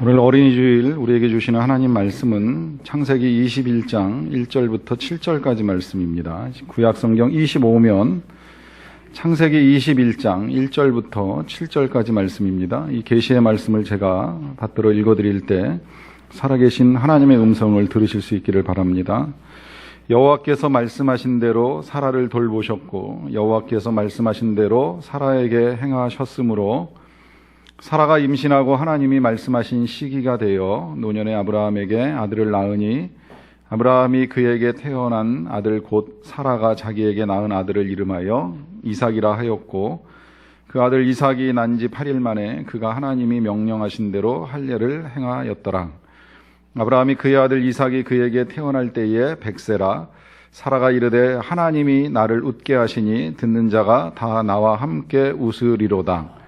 오늘 어린이 주일 우리에게 주시는 하나님 말씀은 창세기 21장 1절부터 7절까지 말씀입니다. 구약 성경 25면 창세기 21장 1절부터 7절까지 말씀입니다. 이 계시의 말씀을 제가 받들어 읽어드릴 때 살아계신 하나님의 음성을 들으실 수 있기를 바랍니다. 여호와께서 말씀하신 대로 사라를 돌보셨고 여호와께서 말씀하신 대로 사라에게 행하셨으므로 사라가 임신하고 하나님이 말씀하신 시기가 되어 노년의 아브라함에게 아들을 낳으니 아브라함이 그에게 태어난 아들 곧 사라가 자기에게 낳은 아들을 이름하여 이삭이라 하였고 그 아들 이삭이 난 지 8일 만에 그가 하나님이 명령하신 대로 할례를 행하였더라. 아브라함이 그의 아들 이삭이 그에게 태어날 때에 100세라. 사라가 이르되 하나님이 나를 웃게 하시니 듣는 자가 다 나와 함께 웃으리로다.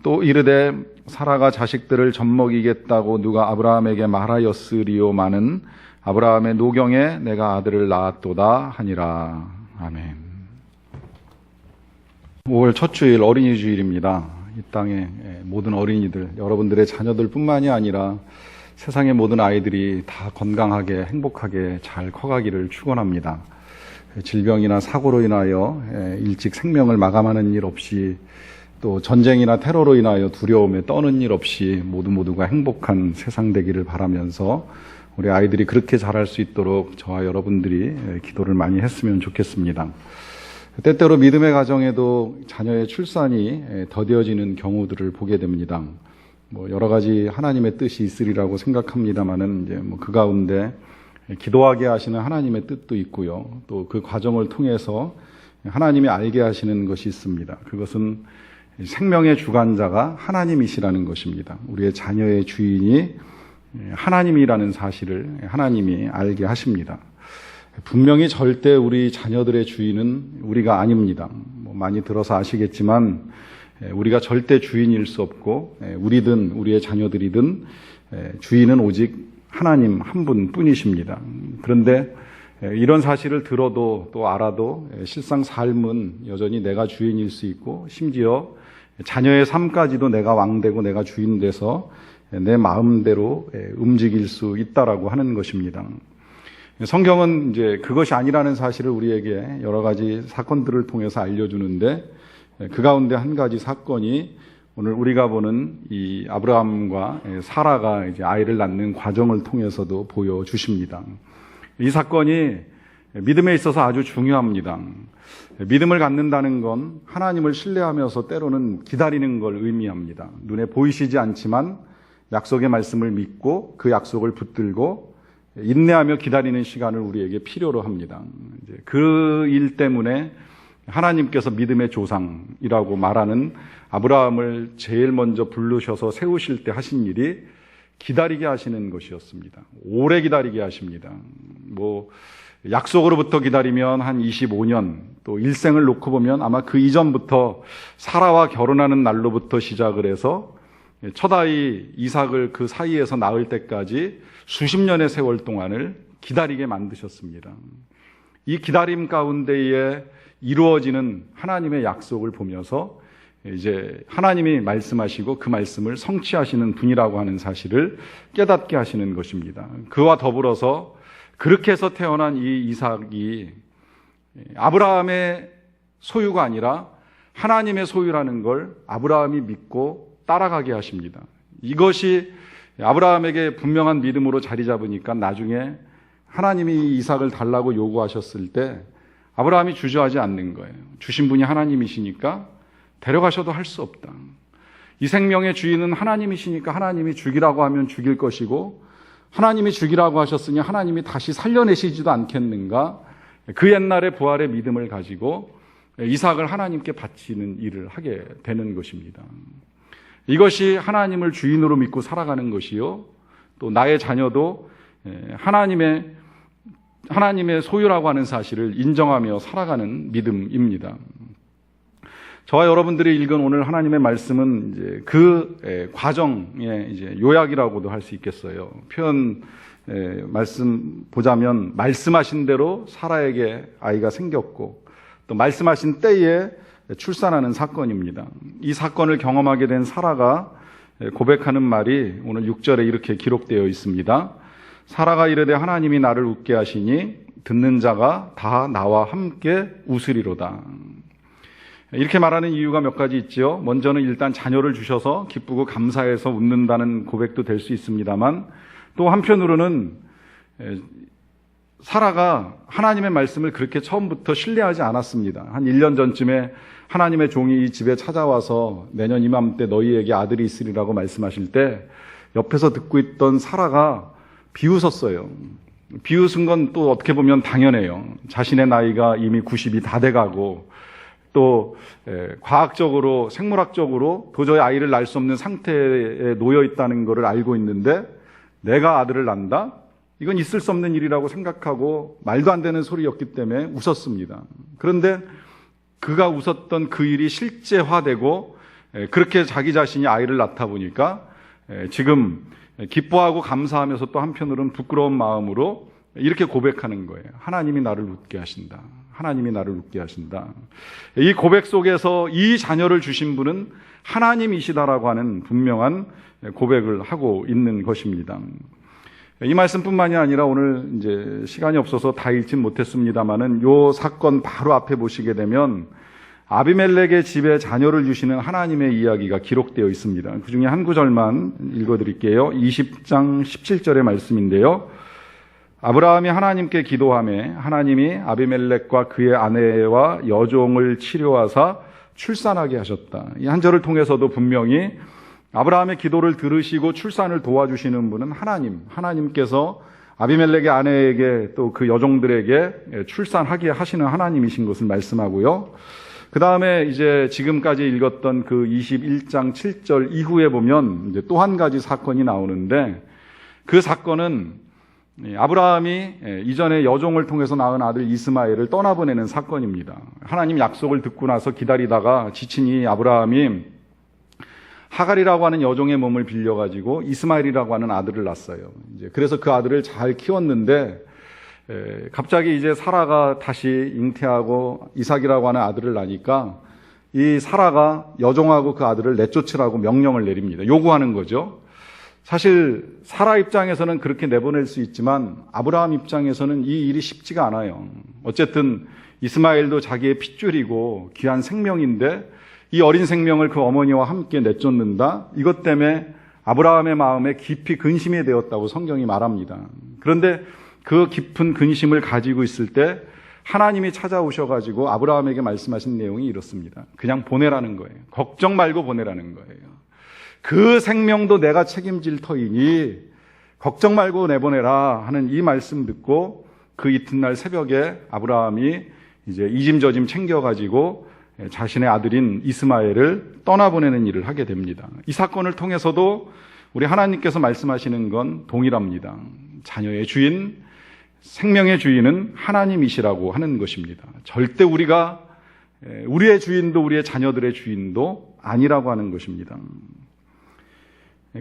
또 이르되 사라가 자식들을 젖먹이겠다고 누가 아브라함에게 말하였으리요마는 아브라함의 노경에 내가 아들을 낳았도다 하니라. 아멘. 5월 첫 주일 어린이 주일입니다. 이 땅의 모든 어린이들, 여러분들의 자녀들 뿐만이 아니라 세상의 모든 아이들이 다 건강하게 행복하게 잘 커가기를 축원합니다. 질병이나 사고로 인하여 일찍 생명을 마감하는 일 없이 또 전쟁이나 테러로 인하여 두려움에 떠는 일 없이 모두가 행복한 세상 되기를 바라면서 우리 아이들이 그렇게 자랄 수 있도록 저와 여러분들이 기도를 많이 했으면 좋겠습니다. 때때로 믿음의 가정에도 자녀의 출산이 더뎌지는 경우들을 보게 됩니다. 여러 가지 하나님의 뜻이 있으리라고 생각합니다만은 이제 그 가운데 기도하게 하시는 하나님의 뜻도 있고요. 또 그 과정을 통해서 하나님이 알게 하시는 것이 있습니다. 그것은 생명의 주관자가 하나님이시라는 것입니다. 우리의 자녀의 주인이 하나님이라는 사실을 하나님이 알게 하십니다. 분명히 절대 우리 자녀들의 주인은 우리가 아닙니다. 많이 들어서 아시겠지만 우리가 절대 주인일 수 없고 우리든 우리의 자녀들이든 주인은 오직 하나님 한 분뿐이십니다. 그런데 이런 사실을 들어도 또 알아도 실상 삶은 여전히 내가 주인일 수 있고 심지어 자녀의 삶까지도 내가 왕되고 내가 주인 돼서 내 마음대로 움직일 수 있다라고 하는 것입니다. 성경은 이제 그것이 아니라는 사실을 우리에게 여러 가지 사건들을 통해서 알려주는데 그 가운데 한 가지 사건이 오늘 우리가 보는 이 아브라함과 사라가 이제 아이를 낳는 과정을 통해서도 보여주십니다. 이 사건이 믿음에 있어서 아주 중요합니다. 믿음을 갖는다는 건 하나님을 신뢰하면서 때로는 기다리는 걸 의미합니다. 눈에 보이시지 않지만 약속의 말씀을 믿고 그 약속을 붙들고 인내하며 기다리는 시간을 우리에게 필요로 합니다. 그 일 때문에 하나님께서 믿음의 조상이라고 말하는 아브라함을 제일 먼저 부르셔서 세우실 때 하신 일이 기다리게 하시는 것이었습니다. 오래 기다리게 하십니다. 약속으로부터 기다리면 한 25년, 또 일생을 놓고 보면 아마 그 이전부터 사라와 결혼하는 날로부터 시작을 해서 첫 아이 이삭을 그 사이에서 낳을 때까지 수십 년의 세월 동안을 기다리게 만드셨습니다. 이 기다림 가운데에 이루어지는 하나님의 약속을 보면서 이제 하나님이 말씀하시고 그 말씀을 성취하시는 분이라고 하는 사실을 깨닫게 하시는 것입니다. 그와 더불어서 그렇게 해서 태어난 이 이삭이 아브라함의 소유가 아니라 하나님의 소유라는 걸 아브라함이 믿고 따라가게 하십니다. 이것이 아브라함에게 분명한 믿음으로 자리 잡으니까 나중에 하나님이 이삭을 달라고 요구하셨을 때 아브라함이 주저하지 않는 거예요. 주신 분이 하나님이시니까 데려가셔도 할 수 없다. 이 생명의 주인은 하나님이시니까 하나님이 죽이라고 하면 죽일 것이고 하나님이 죽이라고 하셨으니 하나님이 다시 살려내시지도 않겠는가? 그 옛날의 부활의 믿음을 가지고 이삭을 하나님께 바치는 일을 하게 되는 것입니다. 이것이 하나님을 주인으로 믿고 살아가는 것이요. 또 나의 자녀도 하나님의 소유라고 하는 사실을 인정하며 살아가는 믿음입니다. 저와 여러분들이 읽은 오늘 하나님의 말씀은 이제 그 과정의 이제 요약이라고도 할 수 있겠어요. 말씀 보자면 말씀하신 대로 사라에게 아이가 생겼고 또 말씀하신 때에 출산하는 사건입니다. 이 사건을 경험하게 된 사라가 고백하는 말이 오늘 6절에 이렇게 기록되어 있습니다. 사라가 이르되 하나님이 나를 웃게 하시니 듣는 자가 다 나와 함께 웃으리로다. 이렇게 말하는 이유가 몇 가지 있죠. 먼저는 일단 자녀를 주셔서 기쁘고 감사해서 웃는다는 고백도 될 수 있습니다만, 또 한편으로는 사라가 하나님의 말씀을 그렇게 처음부터 신뢰하지 않았습니다. 한 1년 전쯤에 하나님의 종이 이 집에 찾아와서 내년 이맘때 너희에게 아들이 있으리라고 말씀하실 때 옆에서 듣고 있던 사라가 비웃었어요. 비웃은 건 또 어떻게 보면 당연해요. 자신의 나이가 이미 90이 다 돼가고 또 과학적으로 생물학적으로 도저히 아이를 낳을 수 없는 상태에 놓여 있다는 것을 알고 있는데 내가 아들을 낳는다? 이건 있을 수 없는 일이라고 생각하고 말도 안 되는 소리였기 때문에 웃었습니다. 그런데 그가 웃었던 그 일이 실제화되고 그렇게 자기 자신이 아이를 낳다 보니까 지금 기뻐하고 감사하면서 또 한편으로는 부끄러운 마음으로 이렇게 고백하는 거예요. 하나님이 나를 웃게 하신다. 하나님이 나를 웃게 하신다. 이 고백 속에서 이 자녀를 주신 분은 하나님이시다라고 하는 분명한 고백을 하고 있는 것입니다. 이 말씀뿐만이 아니라 오늘 이제 시간이 없어서 다 읽진 못했습니다만은 요 사건 바로 앞에 보시게 되면 아비멜렉의 집에 자녀를 주시는 하나님의 이야기가 기록되어 있습니다. 그 중에 한 구절만 읽어드릴게요. 20장 17절의 말씀인데요. 아브라함이 하나님께 기도하매 하나님이 아비멜렉과 그의 아내와 여종을 치료하사 출산하게 하셨다. 이 한 절을 통해서도 분명히 아브라함의 기도를 들으시고 출산을 도와주시는 분은 하나님께서 아비멜렉의 아내에게 또 그 여종들에게 출산하게 하시는 하나님이신 것을 말씀하고요. 그 다음에 이제 지금까지 읽었던 그 21장 7절 이후에 보면 이제 또 한 가지 사건이 나오는데 그 사건은 아브라함이 이전에 여종을 통해서 낳은 아들 이스마엘을 떠나보내는 사건입니다. 하나님 약속을 듣고 나서 기다리다가 지친 이 아브라함이 하갈이라고 하는 여종의 몸을 빌려가지고 이스마엘이라고 하는 아들을 낳았어요. 그래서 그 아들을 잘 키웠는데 갑자기 이제 사라가 다시 잉태하고 이삭이라고 하는 아들을 낳으니까 이 사라가 여종하고 그 아들을 내쫓으라고 명령을 내립니다. 요구하는 거죠. 사실 사라 입장에서는 그렇게 내보낼 수 있지만 아브라함 입장에서는 이 일이 쉽지가 않아요. 어쨌든 이스마엘도 자기의 핏줄이고 귀한 생명인데 이 어린 생명을 그 어머니와 함께 내쫓는다? 이것 때문에 아브라함의 마음에 깊이 근심이 되었다고 성경이 말합니다. 그런데 그 깊은 근심을 가지고 있을 때 하나님이 찾아오셔가지고 아브라함에게 말씀하신 내용이 이렇습니다. 그냥 보내라는 거예요. 걱정 말고 보내라는 거예요. 그 생명도 내가 책임질 터이니 걱정 말고 내보내라 하는 이 말씀 듣고 그 이튿날 새벽에 아브라함이 이제 이짐저짐 챙겨가지고 자신의 아들인 이스마엘을 떠나보내는 일을 하게 됩니다. 이 사건을 통해서도 우리 하나님께서 말씀하시는 건 동일합니다. 자녀의 주인, 생명의 주인은 하나님이시라고 하는 것입니다. 절대 우리가 우리의 주인도 우리의 자녀들의 주인도 아니라고 하는 것입니다.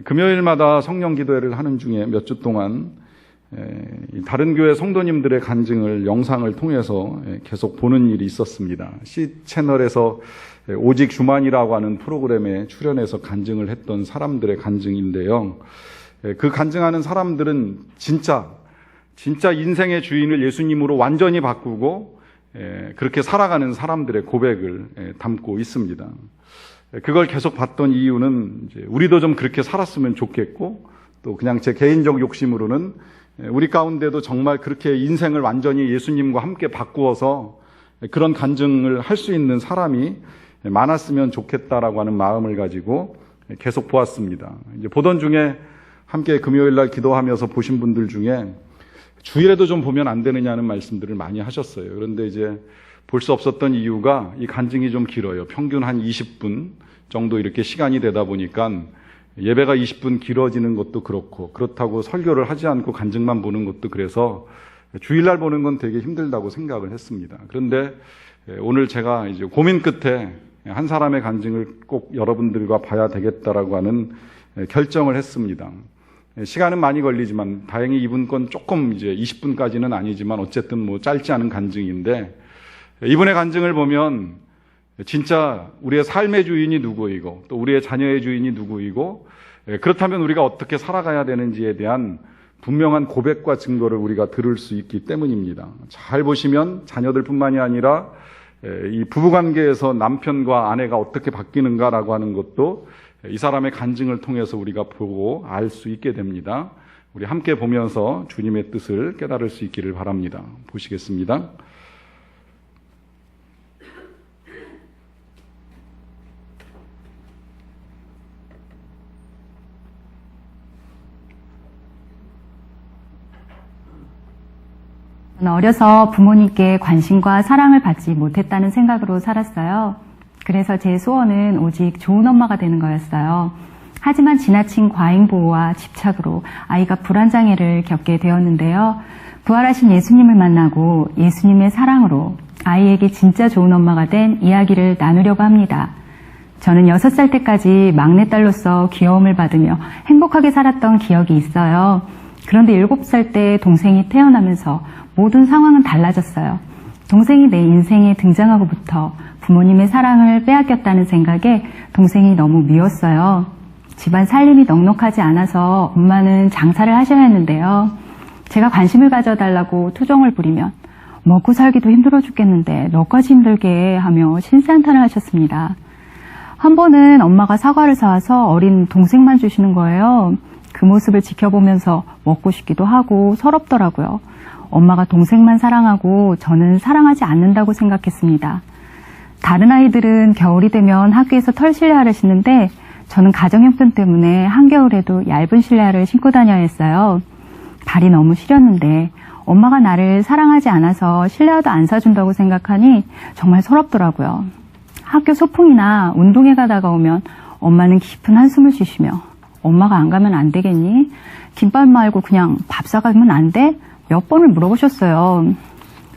금요일마다 성령 기도회를 하는 중에 몇 주 동안 다른 교회 성도님들의 간증을 영상을 통해서 계속 보는 일이 있었습니다. C채널에서 오직 주만이라고 하는 프로그램에 출연해서 간증을 했던 사람들의 간증인데요. 그 간증하는 사람들은 진짜 인생의 주인을 예수님으로 완전히 바꾸고 그렇게 살아가는 사람들의 고백을 담고 있습니다. 그걸 계속 봤던 이유는 이제 우리도 좀 그렇게 살았으면 좋겠고 또 그냥 제 개인적 욕심으로는 우리 가운데도 정말 그렇게 인생을 완전히 예수님과 함께 바꾸어서 그런 간증을 할 수 있는 사람이 많았으면 좋겠다라고 하는 마음을 가지고 계속 보았습니다. 이제 보던 중에 함께 금요일 날 기도하면서 보신 분들 중에 주일에도 좀 보면 안 되느냐는 말씀들을 많이 하셨어요. 그런데 이제 볼 수 없었던 이유가 이 간증이 좀 길어요. 평균 한 20분 정도 이렇게 시간이 되다 보니까 예배가 20분 길어지는 것도 그렇다고 설교를 하지 않고 간증만 보는 것도 그래서 주일날 보는 건 되게 힘들다고 생각을 했습니다. 그런데 오늘 제가 이제 고민 끝에 한 사람의 간증을 꼭 여러분들과 봐야 되겠다라고 하는 결정을 했습니다. 시간은 많이 걸리지만 다행히 이분 건 조금 이제 20분까지는 아니지만 어쨌든 뭐 짧지 않은 간증인데 이분의 간증을 보면 진짜 우리의 삶의 주인이 누구이고 또 우리의 자녀의 주인이 누구이고 그렇다면 우리가 어떻게 살아가야 되는지에 대한 분명한 고백과 증거를 우리가 들을 수 있기 때문입니다. 잘 보시면 자녀들뿐만이 아니라 이 부부관계에서 남편과 아내가 어떻게 바뀌는가라고 하는 것도 이 사람의 간증을 통해서 우리가 보고 알 수 있게 됩니다. 우리 함께 보면서 주님의 뜻을 깨달을 수 있기를 바랍니다. 보시겠습니다. 어려서 부모님께 관심과 사랑을 받지 못했다는 생각으로 살았어요. 그래서 제 소원은 오직 좋은 엄마가 되는 거였어요. 하지만 지나친 과잉보호와 집착으로 아이가 불안장애를 겪게 되었는데요. 부활하신 예수님을 만나고 예수님의 사랑으로 아이에게 진짜 좋은 엄마가 된 이야기를 나누려고 합니다. 저는 6살 때까지 막내딸로서 귀여움을 받으며 행복하게 살았던 기억이 있어요. 그런데 7살 때 동생이 태어나면서 모든 상황은 달라졌어요. 동생이 내 인생에 등장하고부터 부모님의 사랑을 빼앗겼다는 생각에 동생이 너무 미웠어요. 집안 살림이 넉넉하지 않아서 엄마는 장사를 하셔야 했는데요. 제가 관심을 가져달라고 투정을 부리면 먹고 살기도 힘들어 죽겠는데 너까지 힘들게 하며 신세한탄을 하셨습니다. 한 번은 엄마가 사과를 사와서 어린 동생만 주시는 거예요. 그 모습을 지켜보면서 먹고 싶기도 하고 서럽더라고요. 엄마가 동생만 사랑하고 저는 사랑하지 않는다고 생각했습니다. 다른 아이들은 겨울이 되면 학교에서 털 실내화를 신는데 저는 가정형편 때문에 한겨울에도 얇은 실내화를 신고 다녀야 했어요. 발이 너무 시렸는데 엄마가 나를 사랑하지 않아서 실내화도 안 사준다고 생각하니 정말 서럽더라고요. 학교 소풍이나 운동회 가다가 오면 엄마는 깊은 한숨을 쉬시며 엄마가 안 가면 안 되겠니? 김밥 말고 그냥 밥 사가면 안 돼? 몇 번을 물어보셨어요.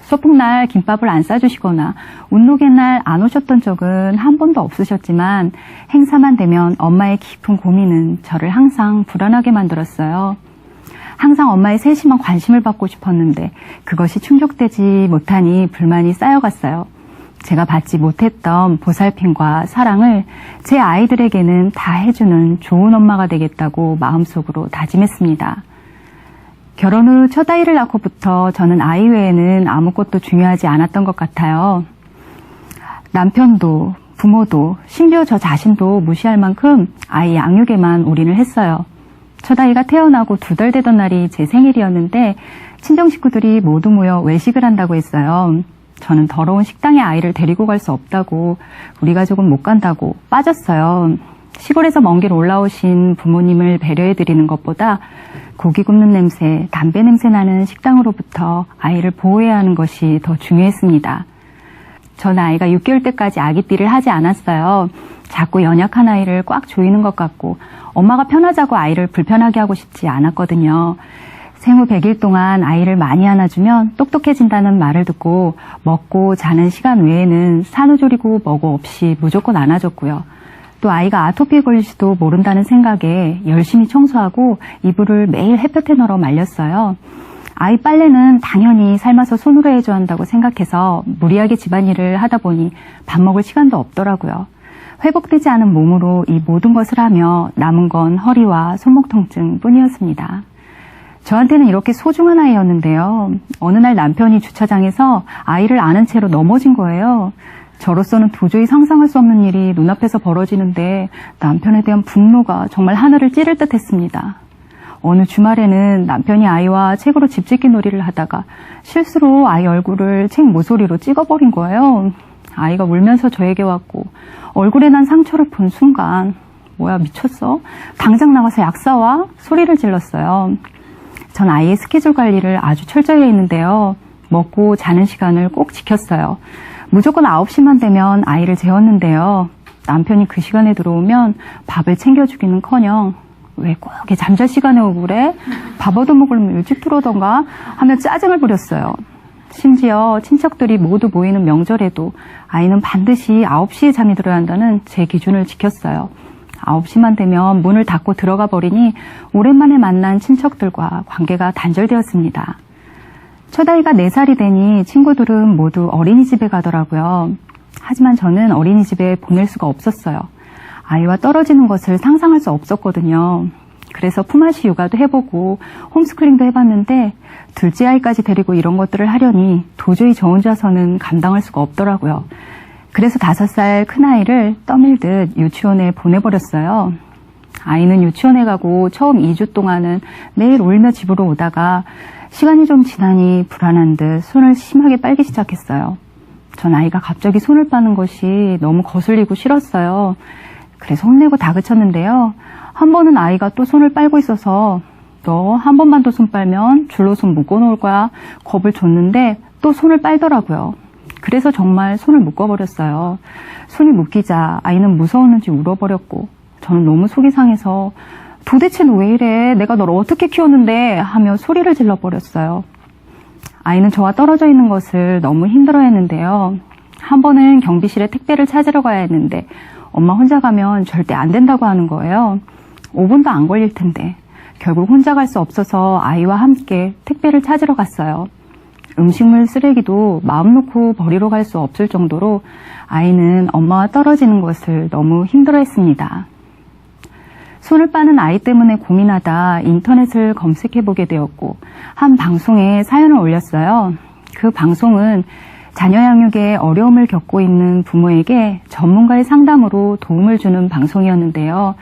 소풍날 김밥을 안 싸주시거나 운동회 날 안 오셨던 적은 한 번도 없으셨지만 행사만 되면 엄마의 깊은 고민은 저를 항상 불안하게 만들었어요. 항상 엄마의 세심한 관심을 받고 싶었는데 그것이 충족되지 못하니 불만이 쌓여갔어요. 제가 받지 못했던 보살핌과 사랑을 제 아이들에게는 다 해주는 좋은 엄마가 되겠다고 마음속으로 다짐했습니다. 결혼 후 첫 아이를 낳고부터 저는 아이 외에는 아무것도 중요하지 않았던 것 같아요. 남편도 부모도 심지어 저 자신도 무시할 만큼 아이 양육에만 올인을 했어요. 첫 아이가 태어나고 2달 되던 날이 제 생일이었는데 친정 식구들이 모두 모여 외식을 한다고 했어요. 저는 더러운 식당에 아이를 데리고 갈 수 없다고 우리 가족은 못 간다고 빠졌어요. 시골에서 먼 길 올라오신 부모님을 배려해드리는 것보다 고기 굽는 냄새, 담배 냄새 나는 식당으로부터 아이를 보호해야 하는 것이 더 중요했습니다. 전 아이가 6개월 때까지 아기띠를 하지 않았어요. 자꾸 연약한 아이를 꽉 조이는 것 같고 엄마가 편하자고 아이를 불편하게 하고 싶지 않았거든요. 생후 100일 동안 아이를 많이 안아주면 똑똑해진다는 말을 듣고 먹고 자는 시간 외에는 산후조리고 뭐고 없이 무조건 안아줬고요. 또 아이가 아토피에 걸릴지도 모른다는 생각에 열심히 청소하고 이불을 매일 햇볕에 널어 말렸어요. 아이 빨래는 당연히 삶아서 손으로 해줘야 한다고 생각해서 무리하게 집안일을 하다 보니 밥 먹을 시간도 없더라고요. 회복되지 않은 몸으로 이 모든 것을 하며 남은 건 허리와 손목 통증 뿐이었습니다. 저한테는 이렇게 소중한 아이였는데요. 어느 날 남편이 주차장에서 아이를 안은 채로 넘어진 거예요. 저로서는 도저히 상상할 수 없는 일이 눈앞에서 벌어지는데 남편에 대한 분노가 정말 하늘을 찌를 듯 했습니다. 어느 주말에는 남편이 아이와 책으로 집짓기 놀이를 하다가 실수로 아이 얼굴을 책 모서리로 찍어버린 거예요. 아이가 울면서 저에게 왔고 얼굴에 난 상처를 본 순간 뭐야 미쳤어? 당장 나가서 약 사와? 소리를 질렀어요. 전 아이의 스케줄 관리를 아주 철저히 했는데요. 먹고 자는 시간을 꼭 지켰어요. 무조건 9시만 되면 아이를 재웠는데요. 남편이 그 시간에 들어오면 밥을 챙겨주기는커녕 왜 꼭 잠잘 시간에 오고 그래? 밥 얻어먹으려면 일찍 들어오던가 하며 짜증을 부렸어요. 심지어 친척들이 모두 모이는 명절에도 아이는 반드시 9시에 잠이 들어야 한다는 제 기준을 지켰어요. 9시만 되면 문을 닫고 들어가 버리니 오랜만에 만난 친척들과 관계가 단절되었습니다. 첫 아이가 4살이 되니 친구들은 모두 어린이집에 가더라고요. 하지만 저는 어린이집에 보낼 수가 없었어요. 아이와 떨어지는 것을 상상할 수 없었거든요. 그래서 품앗이 육아도 해보고 홈스쿨링도 해봤는데 둘째 아이까지 데리고 이런 것들을 하려니 도저히 저 혼자서는 감당할 수가 없더라고요. 그래서 5살 큰아이를 떠밀듯 유치원에 보내버렸어요. 아이는 유치원에 가고 처음 2주 동안은 매일 울며 집으로 오다가 시간이 좀 지나니 불안한 듯 손을 심하게 빨기 시작했어요. 전 아이가 갑자기 손을 빠는 것이 너무 거슬리고 싫었어요. 그래서 혼내고 다그쳤는데요. 한 번은 아이가 또 손을 빨고 있어서 너 한 번만 더 손 빨면 줄로 손 묶어놓을 거야. 겁을 줬는데 또 손을 빨더라고요. 그래서 정말 손을 묶어버렸어요. 손이 묶이자 아이는 무서웠는지 울어버렸고 저는 너무 속이 상해서 도대체 너 왜 이래? 내가 널 어떻게 키웠는데? 하며 소리를 질러버렸어요. 아이는 저와 떨어져 있는 것을 너무 힘들어했는데요. 한 번은 경비실에 택배를 찾으러 가야 했는데 엄마 혼자 가면 절대 안 된다고 하는 거예요. 5분도 안 걸릴 텐데 결국 혼자 갈 수 없어서 아이와 함께 택배를 찾으러 갔어요. 음식물 쓰레기도 마음 놓고 버리러 갈 수 없을 정도로 아이는 엄마와 떨어지는 것을 너무 힘들어했습니다. 손을 빠는 아이 때문에 고민하다 인터넷을 검색해보게 되었고 한 방송에 사연을 올렸어요. 그 방송은 자녀 양육에 어려움을 겪고 있는 부모에게 전문가의 상담으로 도움을 주는 방송이었는데요.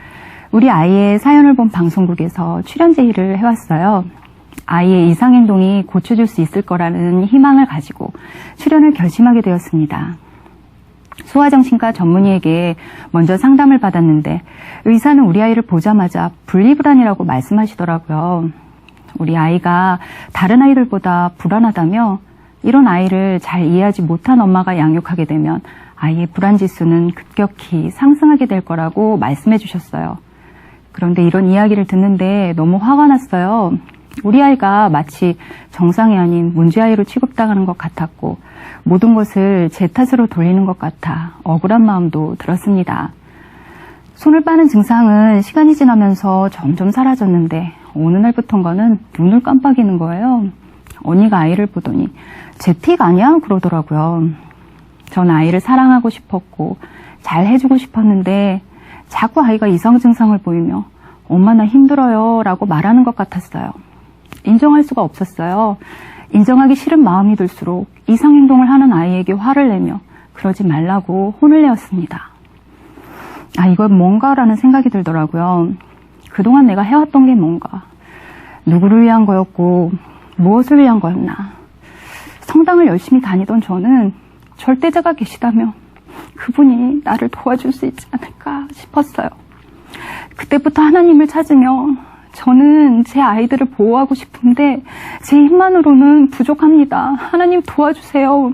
우리 아이의 사연을 본 방송국에서 출연 제의를 해왔어요. 아이의 이상행동이 고쳐질 수 있을 거라는 희망을 가지고 출연을 결심하게 되었습니다. 소아정신과 전문의에게 먼저 상담을 받았는데 의사는 우리 아이를 보자마자 분리불안이라고 말씀하시더라고요. 우리 아이가 다른 아이들보다 불안하다며 이런 아이를 잘 이해하지 못한 엄마가 양육하게 되면 아이의 불안지수는 급격히 상승하게 될 거라고 말씀해 주셨어요. 그런데 이런 이야기를 듣는데 너무 화가 났어요. 우리 아이가 마치 정상이 아닌 문제아이로 취급당하는 것 같았고 모든 것을 제 탓으로 돌리는 것 같아 억울한 마음도 들었습니다. 손을 빠는 증상은 시간이 지나면서 점점 사라졌는데 어느 날부턴가는 눈을 깜빡이는 거예요. 언니가 아이를 보더니 제 틱 아니야? 그러더라고요. 전 아이를 사랑하고 싶었고 잘 해주고 싶었는데 자꾸 아이가 이상 증상을 보이며 엄마 나 힘들어요 라고 말하는 것 같았어요. 인정할 수가 없었어요. 인정하기 싫은 마음이 들수록 이상 행동을 하는 아이에게 화를 내며 그러지 말라고 혼을 내었습니다. 이건 뭔가라는 생각이 들더라고요. 그동안 내가 해왔던 게 뭔가, 누구를 위한 거였고 무엇을 위한 거였나. 성당을 열심히 다니던 저는 절대자가 계시다며 그분이 나를 도와줄 수 있지 않을까 싶었어요. 그때부터 하나님을 찾으며 저는 제 아이들을 보호하고 싶은데 제 힘만으로는 부족합니다. 하나님 도와주세요.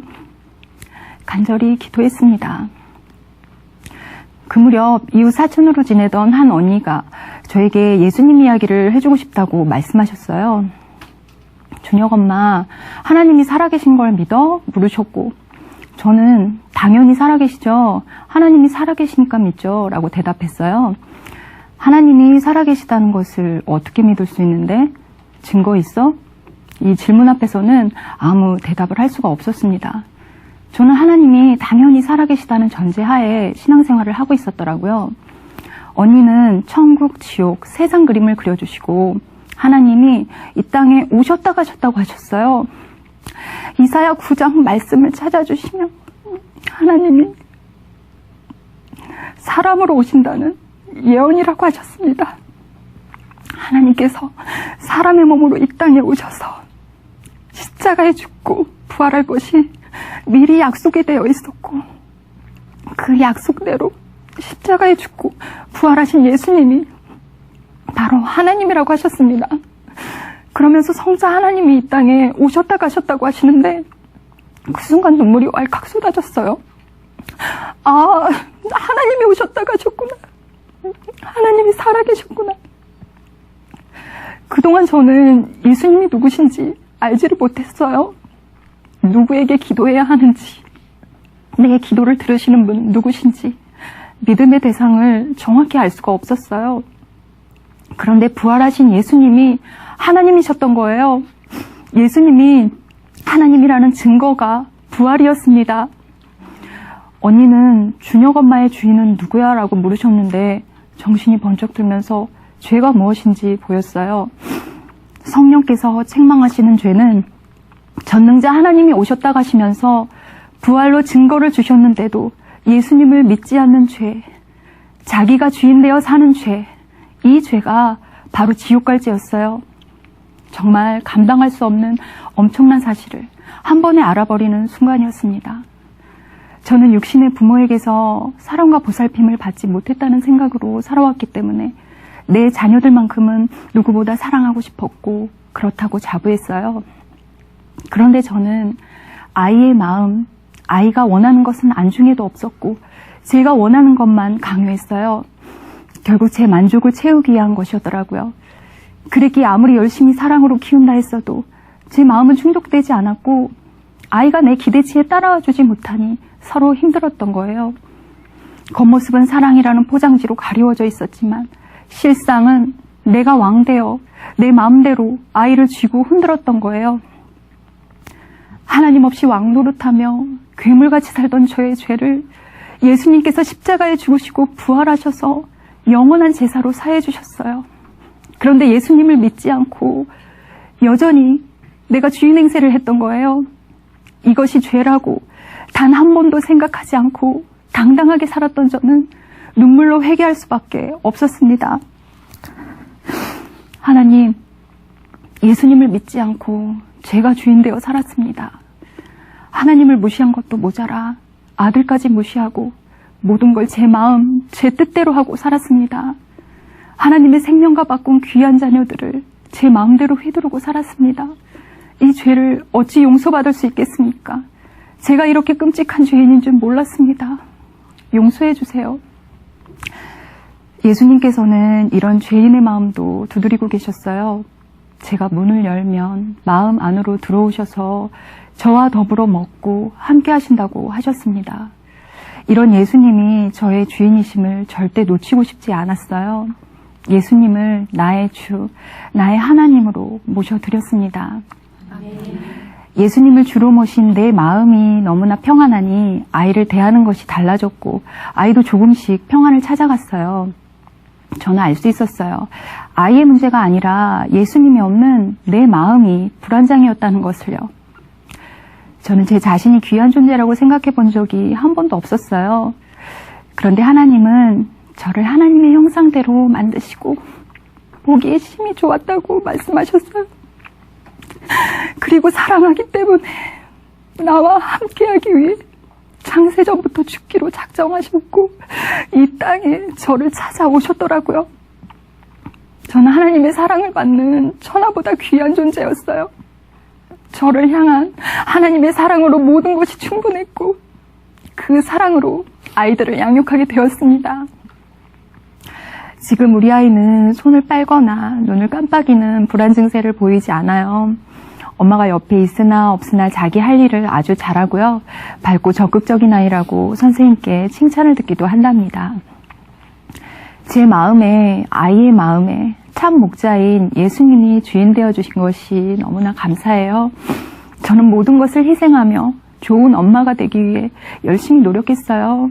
간절히 기도했습니다. 그 무렵 이웃 사촌으로 지내던 한 언니가 저에게 예수님 이야기를 해주고 싶다고 말씀하셨어요. 준혁 엄마, 하나님이 살아계신 걸 믿어? 물으셨고 저는 당연히 살아계시죠. 하나님이 살아계시니까 믿죠. 라고 대답했어요. 하나님이 살아계시다는 것을 어떻게 믿을 수 있는데? 증거 있어? 이 질문 앞에서는 아무 대답을 할 수가 없었습니다. 저는 하나님이 당연히 살아계시다는 전제하에 신앙생활을 하고 있었더라고요. 언니는 천국, 지옥, 세상 그림을 그려주시고 하나님이 이 땅에 오셨다 가셨다고 하셨어요. 이사야 9장 말씀을 찾아주시면 하나님이 사람으로 오신다는 예언이라고 하셨습니다. 하나님께서 사람의 몸으로 이 땅에 오셔서 십자가에 죽고 부활할 것이 미리 약속이 되어 있었고 그 약속대로 십자가에 죽고 부활하신 예수님이 바로 하나님이라고 하셨습니다. 그러면서 성자 하나님이 이 땅에 오셨다 가셨다고 하시는데 그 순간 눈물이 왈칵 쏟아졌어요. 하나님이 오셨다 가셨구나. 하나님이 살아계셨구나. 그동안 저는 예수님이 누구신지 알지를 못했어요. 누구에게 기도해야 하는지, 내 기도를 들으시는 분 누구신지 믿음의 대상을 정확히 알 수가 없었어요. 그런데 부활하신 예수님이 하나님이셨던 거예요. 예수님이 하나님이라는 증거가 부활이었습니다. 언니는 준혁 엄마의 주인은 누구야? 라고 물으셨는데 정신이 번쩍 들면서 죄가 무엇인지 보였어요. 성령께서 책망하시는 죄는 전능자 하나님이 오셨다 가시면서 부활로 증거를 주셨는데도 예수님을 믿지 않는 죄, 자기가 주인 되어 사는 죄, 이 죄가 바로 지옥갈죄였어요. 정말 감당할 수 없는 엄청난 사실을 한 번에 알아버리는 순간이었습니다. 저는 육신의 부모에게서 사랑과 보살핌을 받지 못했다는 생각으로 살아왔기 때문에 내 자녀들만큼은 누구보다 사랑하고 싶었고 그렇다고 자부했어요. 그런데 저는 아이의 마음, 아이가 원하는 것은 안중에도 없었고 제가 원하는 것만 강요했어요. 결국 제 만족을 채우기 위한 것이었더라고요. 그랬기에 아무리 열심히 사랑으로 키운다 했어도 제 마음은 충족되지 않았고 아이가 내 기대치에 따라와 주지 못하니 서로 힘들었던 거예요. 겉모습은 사랑이라는 포장지로 가리워져 있었지만 실상은 내가 왕되어 내 마음대로 아이를 쥐고 흔들었던 거예요. 하나님 없이 왕노릇하며 괴물같이 살던 저의 죄를 예수님께서 십자가에 죽으시고 부활하셔서 영원한 제사로 사해 주셨어요. 그런데 예수님을 믿지 않고 여전히 내가 주인 행세를 했던 거예요. 이것이 죄라고 단 한 번도 생각하지 않고 당당하게 살았던 저는 눈물로 회개할 수밖에 없었습니다. 하나님, 예수님을 믿지 않고 제가 주인 되어 살았습니다. 하나님을 무시한 것도 모자라 아들까지 무시하고 모든 걸 제 마음, 제 뜻대로 하고 살았습니다. 하나님의 생명과 바꾼 귀한 자녀들을 제 마음대로 휘두르고 살았습니다. 이 죄를 어찌 용서받을 수 있겠습니까? 제가 이렇게 끔찍한 죄인인 줄 몰랐습니다. 용서해 주세요. 예수님께서는 이런 죄인의 마음도 두드리고 계셨어요. 제가 문을 열면 마음 안으로 들어오셔서 저와 더불어 먹고 함께 하신다고 하셨습니다. 이런 예수님이 저의 주인이심을 절대 놓치고 싶지 않았어요. 예수님을 나의 주, 나의 하나님으로 모셔드렸습니다. 예수님을 주로 모신 내 마음이 너무나 평안하니 아이를 대하는 것이 달라졌고 아이도 조금씩 평안을 찾아갔어요. 저는 알 수 있었어요. 아이의 문제가 아니라 예수님이 없는 내 마음이 불안장애였다는 것을요. 저는 제 자신이 귀한 존재라고 생각해 본 적이 한 번도 없었어요. 그런데 하나님은 저를 하나님의 형상대로 만드시고 보기에 심히 좋았다고 말씀하셨어요. 그리고 사랑하기 때문에 나와 함께하기 위해 창세전부터 죽기로 작정하셨고 이 땅에 저를 찾아오셨더라고요. 저는 하나님의 사랑을 받는 천하보다 귀한 존재였어요. 저를 향한 하나님의 사랑으로 모든 것이 충분했고 그 사랑으로 아이들을 양육하게 되었습니다. 지금 우리 아이는 손을 빨거나 눈을 깜빡이는 불안 증세를 보이지 않아요. 엄마가 옆에 있으나 없으나 자기 할 일을 아주 잘하고요. 밝고 적극적인 아이라고 선생님께 칭찬을 듣기도 한답니다. 제 마음에, 아이의 마음에 참 목자인 예수님이 주인 되어주신 것이 너무나 감사해요. 저는 모든 것을 희생하며 좋은 엄마가 되기 위해 열심히 노력했어요.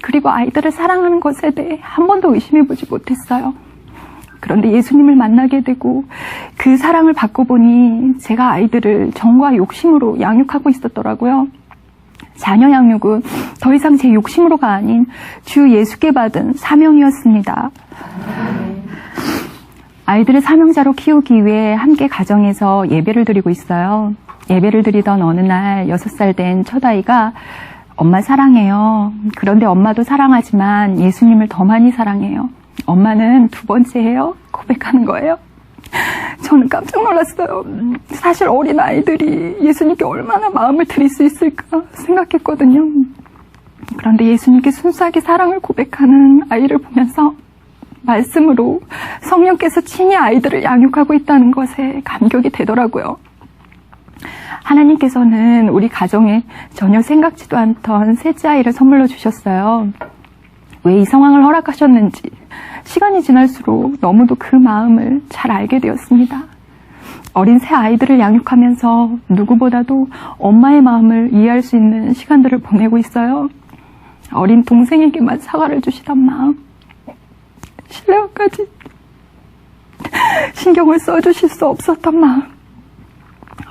그리고 아이들을 사랑하는 것에 대해 한 번도 의심해보지 못했어요. 그런데 예수님을 만나게 되고 그 사랑을 받고 보니 제가 아이들을 정과 욕심으로 양육하고 있었더라고요. 자녀 양육은 더 이상 제 욕심으로가 아닌 주 예수께 받은 사명이었습니다. 아이들을 사명자로 키우기 위해 함께 가정에서 예배를 드리고 있어요. 예배를 드리던 어느 날 6살 된 첫아이가 엄마 사랑해요. 그런데 엄마도 사랑하지만 예수님을 더 많이 사랑해요. 엄마는 두 번째예요. 고백하는 거예요. 저는 깜짝 놀랐어요. 사실 어린 아이들이 예수님께 얼마나 마음을 드릴 수 있을까 생각했거든요. 그런데 예수님께 순수하게 사랑을 고백하는 아이를 보면서 말씀으로 성령께서 친히 아이들을 양육하고 있다는 것에 감격이 되더라고요. 하나님께서는 우리 가정에 전혀 생각지도 않던 셋째 아이를 선물로 주셨어요. 왜 이 상황을 허락하셨는지 시간이 지날수록 너무도 그 마음을 잘 알게 되었습니다. 어린 새 아이들을 양육하면서 누구보다도 엄마의 마음을 이해할 수 있는 시간들을 보내고 있어요. 어린 동생에게만 사과를 주시던 마음, 신뢰까지 신경을 써주실 수 없었던 마음,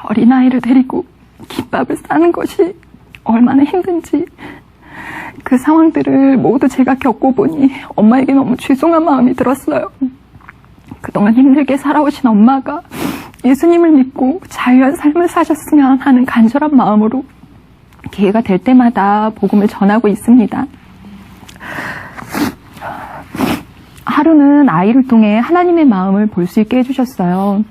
어린아이를 데리고 김밥을 싸는 것이 얼마나 힘든지 그 상황들을 모두 제가 겪어보니 엄마에게 너무 죄송한 마음이 들었어요. 그동안 힘들게 살아오신 엄마가 예수님을 믿고 자유한 삶을 사셨으면 하는 간절한 마음으로 기회가 될 때마다 복음을 전하고 있습니다. 하루는 아이를 통해 하나님의 마음을 볼 수 있게 해주셨어요.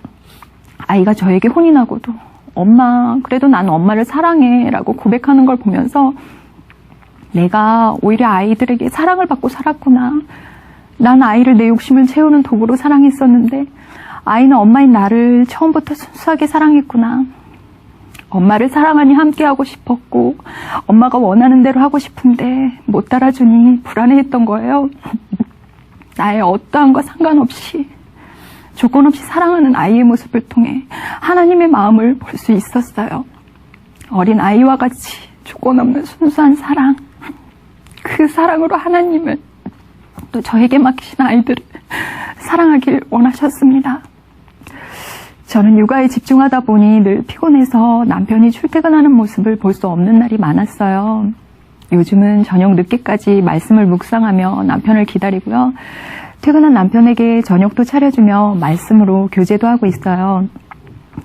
아이가 저에게 혼이 나고도 엄마, 그래도 난 엄마를 사랑해 라고 고백하는 걸 보면서 내가 오히려 아이들에게 사랑을 받고 살았구나. 난 아이를 내 욕심을 채우는 도구로 사랑했었는데 아이는 엄마인 나를 처음부터 순수하게 사랑했구나. 엄마를 사랑하니 함께하고 싶었고 엄마가 원하는 대로 하고 싶은데 못 따라주니 불안해했던 거예요. 나의 어떠함과 상관없이 조건 없이 사랑하는 아이의 모습을 통해 하나님의 마음을 볼 수 있었어요. 어린 아이와 같이 조건 없는 순수한 사랑, 그 사랑으로 하나님을 또 저에게 맡기신 아이들을 사랑하길 원하셨습니다. 저는 육아에 집중하다 보니 늘 피곤해서 남편이 출퇴근하는 모습을 볼 수 없는 날이 많았어요. 요즘은 저녁 늦게까지 말씀을 묵상하며 남편을 기다리고요. 퇴근한 남편에게 저녁도 차려주며 말씀으로 교제도 하고 있어요.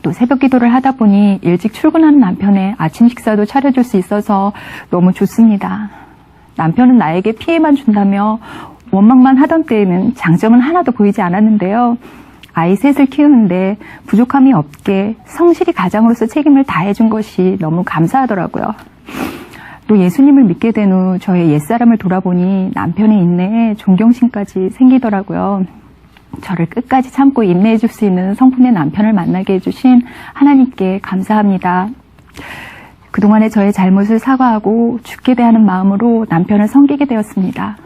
또 새벽 기도를 하다 보니 일찍 출근하는 남편의 아침 식사도 차려줄 수 있어서 너무 좋습니다. 남편은 나에게 피해만 준다며 원망만 하던 때에는 장점은 하나도 보이지 않았는데요. 아이 셋을 키우는데 부족함이 없게 성실히 가장으로서 책임을 다해준 것이 너무 감사하더라고요. 또 예수님을 믿게 된 후 저의 옛사람을 돌아보니 남편의 인내에 존경심까지 생기더라고요. 저를 끝까지 참고 인내해 줄 수 있는 성품의 남편을 만나게 해주신 하나님께 감사합니다. 그동안의 저의 잘못을 사과하고 죽게 대하는 마음으로 남편을 섬기게 되었습니다.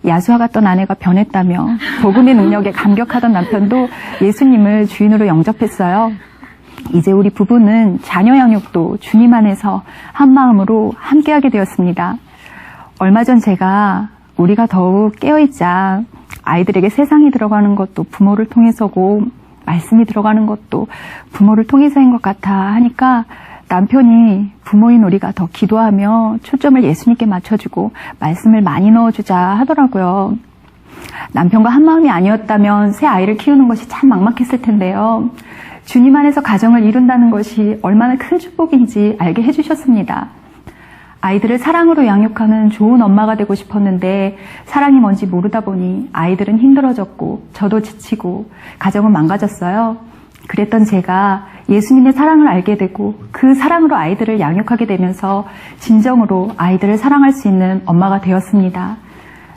야수와 같던 아내가 변했다며 복음의 능력에 감격하던 남편도 예수님을 주인으로 영접했어요. 이제 우리 부부는 자녀 양육도 주님 안에서 한 마음으로 함께하게 되었습니다. 얼마 전 제가 우리가 더욱 깨어있자 아이들에게 세상이 들어가는 것도 부모를 통해서고 말씀이 들어가는 것도 부모를 통해서인 것 같아 하니까 남편이 부모인 우리가 더 기도하며 초점을 예수님께 맞춰주고 말씀을 많이 넣어주자 하더라고요. 남편과 한마음이 아니었다면 새 아이를 키우는 것이 참 막막했을 텐데요. 주님 안에서 가정을 이룬다는 것이 얼마나 큰 축복인지 알게 해주셨습니다. 아이들을 사랑으로 양육하는 좋은 엄마가 되고 싶었는데 사랑이 뭔지 모르다 보니 아이들은 힘들어졌고 저도 지치고 가정은 망가졌어요. 그랬던 제가 예수님의 사랑을 알게 되고 그 사랑으로 아이들을 양육하게 되면서 진정으로 아이들을 사랑할 수 있는 엄마가 되었습니다.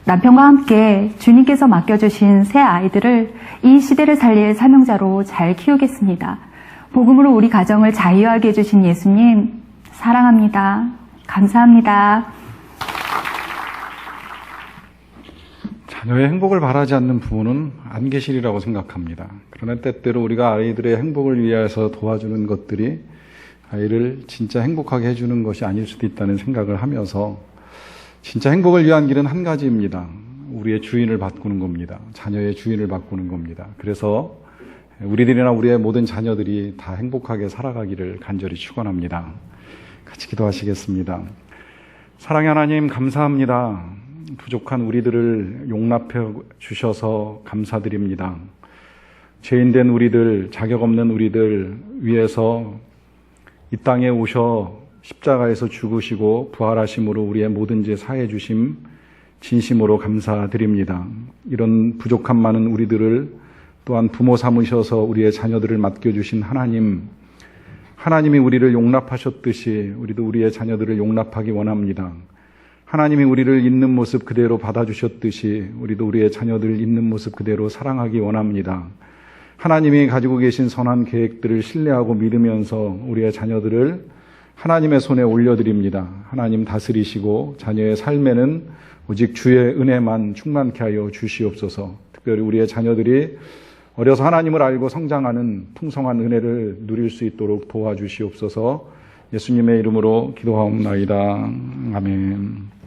남편과 함께 주님께서 맡겨주신 새 아이들을 이 시대를 살릴 사명자로 잘 키우겠습니다. 복음으로 우리 가정을 자유하게 해주신 예수님 사랑합니다. 감사합니다. 자녀의 행복을 바라지 않는 부모는 안 계시리라고 생각합니다. 그러나 때때로 우리가 아이들의 행복을 위해서 도와주는 것들이 아이를 진짜 행복하게 해주는 것이 아닐 수도 있다는 생각을 하면서 진짜 행복을 위한 길은 한 가지입니다. 우리의 주인을 바꾸는 겁니다. 자녀의 주인을 바꾸는 겁니다. 그래서 우리들이나 우리의 모든 자녀들이 다 행복하게 살아가기를 간절히 축원합니다. 같이 기도하시겠습니다. 사랑의 하나님 감사합니다. 부족한 우리들을 용납해 주셔서 감사드립니다. 죄인된 우리들, 자격 없는 우리들 위해서 이 땅에 오셔 십자가에서 죽으시고 부활하심으로 우리의 모든 죄 사해 주심 진심으로 감사드립니다. 이런 부족함 많은 우리들을 또한 부모 삼으셔서 우리의 자녀들을 맡겨주신 하나님이 우리를 용납하셨듯이 우리도 우리의 자녀들을 용납하기 원합니다. 하나님이 우리를 있는 모습 그대로 받아주셨듯이 우리도 우리의 자녀들을 있는 모습 그대로 사랑하기 원합니다. 하나님이 가지고 계신 선한 계획들을 신뢰하고 믿으면서 우리의 자녀들을 하나님의 손에 올려드립니다. 하나님 다스리시고 자녀의 삶에는 오직 주의 은혜만 충만케 하여 주시옵소서. 특별히 우리의 자녀들이 어려서 하나님을 알고 성장하는 풍성한 은혜를 누릴 수 있도록 도와주시옵소서. 예수님의 이름으로 기도하옵나이다. 아멘.